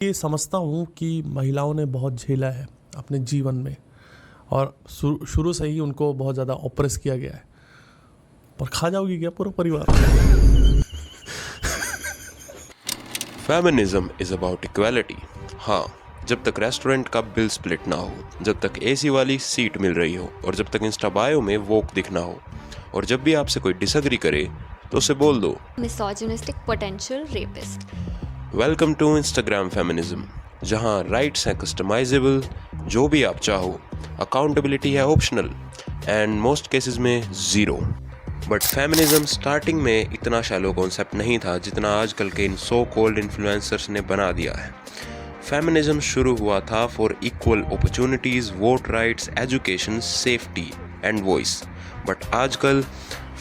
ये समझता हूँ कि महिलाओं ने बहुत झेला है अपने जीवन में और शुरू से ही उनको बहुत ज़्यादा ऑप्रेस किया गया है। पर खा जाओगी क्या पूरा परिवार? Feminism is about equality. हाँ, जब तक रेस्टोरेंट का बिल स्प्लिट ना हो, जब तक एसी वाली सीट मिल रही हो और जब तक इंस्टा बायो में वोक दिखना हो, और जब भी आपसे कोई डिसएग्री करे तो उसे बोल दो misogynistic potential rapist. Welcome to Instagram feminism, जहाँ राइट्स हैं कस्टमाइजेबल, जो भी आप चाहो, अकाउंटेबिलिटी है ऑप्शनल एंड मोस्ट केसेस में ज़ीरो। बट फेमिनिज्म स्टार्टिंग में इतना शैलो कॉन्सेप्ट नहीं था जितना आजकल के इन सो कॉल्ड इन्फ्लुएंसर्स ने बना दिया है। फेमिनिज्म शुरू हुआ था for equal opportunities, vote rights, education, safety and voice. But आजकल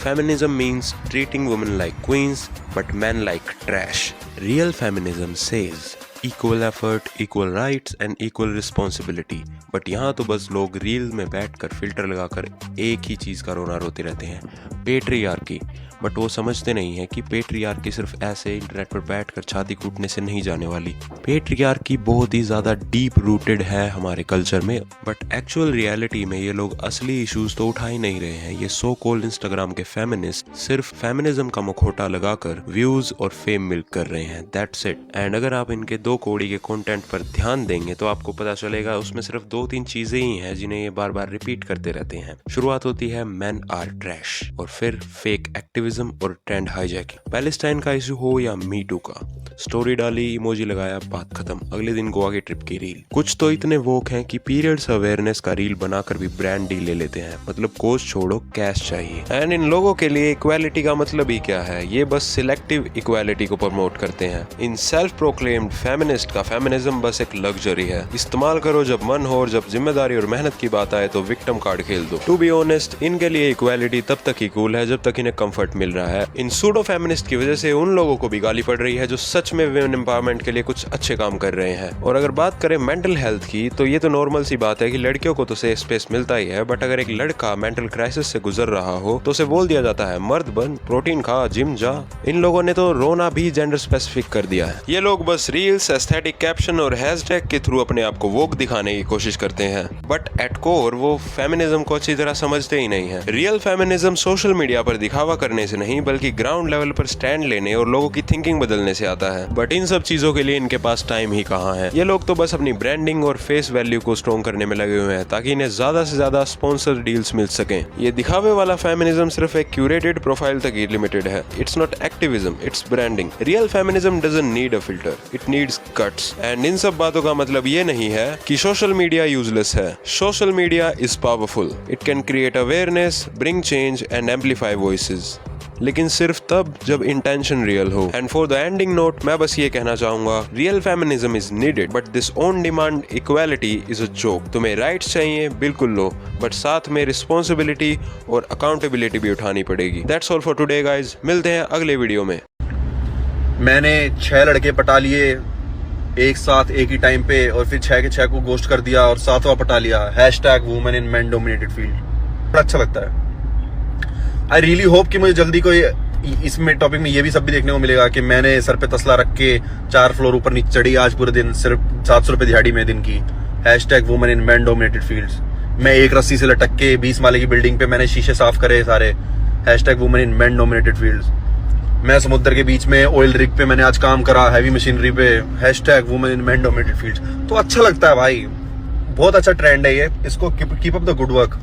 feminism means treating women like queens but men like trash. Real feminism says equal effort, equal rights and equal responsibility. But यहाँ तो बस लोग reel में बैठकर filter लगाकर एक ही चीज़ का रोना रोते रहते हैं, पेट्रियार्की। बट वो समझते नहीं है कि पेट्रियार्की सिर्फ ऐसे इंटरनेट पर बैठकर छाती कूटने से नहीं जाने वाली। पेट्रियार्की बहुत ही ज़्यादा डीप रूटेड है हमारे कल्चर में, बट एक्चुअल रियलिटी में ये लोग असली इश्यूज तो उठा ही नहीं रहे हैं। ये सो कॉल्ड इंस्टाग्राम के फेमिनिस्ट सिर्फ फेमिनिज्म का मुखौटा लगाकर व्यूज और फेम मिल्क कर रहे हैं, दैट्स इट। एंड अगर आप इनके दो कौड़ी के कंटेंट पर ध्यान देंगे तो आपको पता चलेगा उसमें सिर्फ 2-3 चीजें ही हैं जिन्हें ये बार बार रिपीट करते रहते हैं। शुरुआत होती है men are trash, और फिर फेक एक्टिविज्म और ट्रेंड हाईजैकिंग। पैलेस्टाइन का इशू हो या मी टू का, स्टोरी डाली, इमोजी लगाया, बात खत्म, अगले दिन गोवा की ट्रिप की रील। कुछ तो इतने वोक हैं कि पीरियड्स अवेयरनेस का रील बनाकर भी ब्रांड डील ले लेते हैं। मतलब कोस्ट छोड़ो, कैश चाहिए। एंड इन लोगों के लिए इक्वालिटी का मतलब ही क्या है? ये बस सिलेक्टिव इक्वालिटी को प्रमोट करते हैं। इन सेल्फ प्रोक्लेम्ड फेमिनिस्ट का फेमिनिज्म बस एक लग्जरी है, इस्तेमाल करो जब मन हो, और जब जिम्मेदारी और मेहनत की बात आए तो विक्टिम कार्ड खेल दो। टू बी ऑनेस्ट, इनके लिए इक्वालिटी तब तक ही कूल है जब तक इन्हें कंफर्ट मिल रहा है। इन सूडो फेमिनिस्ट की वजह से उन लोगों को भी गाली पड़ रही है जो सच में वुमेन एम्पावरमेंट के लिए कुछ अच्छे काम कर रहे हैं। और अगर बात करें मेंटल हेल्थ की, तो ये तो नॉर्मल सी बात है कि लड़कियों को तो सेफ स्पेस मिलता ही है, बट अगर एक लड़का मेंटल क्राइसिस से गुजर रहा हो तो उसे बोल दिया जाता है मर्द बन, प्रोटीन खा, जिम जा। इन लोगों ने तो रोना भी जेंडर स्पेसिफिक कर दिया है। ये लोग बस रील्स, एस्थेटिक कैप्शन और हैशटैग के थ्रू अपने आप को वोक दिखाने की कोशिश करते हैं, बट एट कोर वो फेमिनिज्म को अच्छी तरह समझते ही नहीं है। रियल फेमिनिज्म सोशल मीडिया पर दिखावा करने से नहीं बल्कि ग्राउंड लेवल पर स्टैंड लेने और लोगों की थिंकिंग बदलने से आता है। बट इन सब चीजों के लिए इनके पास टाइम ही कहाँ है। ये लोग तो बस अपनी ब्रांडिंग और फेस वैल्यू को स्ट्रॉन्ग करने में लगे हुए हैं ताकि इन्हें ज्यादा से ज्यादा स्पॉन्सर डील्स मिल सकें। ये दिखावे वाला फेमिनिज्म सिर्फ एक क्यूरेटेड प्रोफाइल तक ही लिमिटेड है। It's not activism, it's branding. Real feminism doesn't need a filter, it needs guts. And in सब बातों का मतलब ये नहीं है कि सोशल मीडिया यूजलेस है। Social media is powerful, it can create awareness, bring change and amplify voices, लेकिन सिर्फ तब जब इंटेंशन रियल हो। And for the ending note मैं बस ये कहना चाहूंगा, real feminism is needed but this on demand equality is a joke. तुम्हें राइट्स चाहिए, बिल्कुल लो, बट साथ में रिस्पॉन्सिबिलिटी और अकाउंटेबिलिटी भी उठानी पड़ेगी। That's all for today guys, मिलते हैं अगले वीडियो में। मैंने 6 लड़के पटा लिए एक साथ एक ही टाइम पे, और फिर 6 के 6 को गोस्ट कर दिया और 7वां पटा लिया। #Women in main dominated field. बड़ा अच्छा लगता है। आई रियली होप कि मुझे जल्दी कोई इसमें टॉपिक में ये भी सब भी देखने को मिलेगा कि मैंने सर पे तसला रख के 4 फ्लोर ऊपर नीचे चढ़ी आज पूरे दिन, सिर्फ 700 रुपए दिहाड़ी में दिन की। #Women in main dominated fields. मैं एक रस्सी से लटक के 20 माले की बिल्डिंग पे मैंने शीशे साफ करे सारे। #Women in main dominated fields. मैं समुद्र के बीच में ऑयल रिग पे मैंने आज काम करा, हैवी मशीनरी पे। #Women in main dominated fields. तो अच्छा लगता है भाई, बहुत अच्छा ट्रेंड है ये, इसको keep up the good work.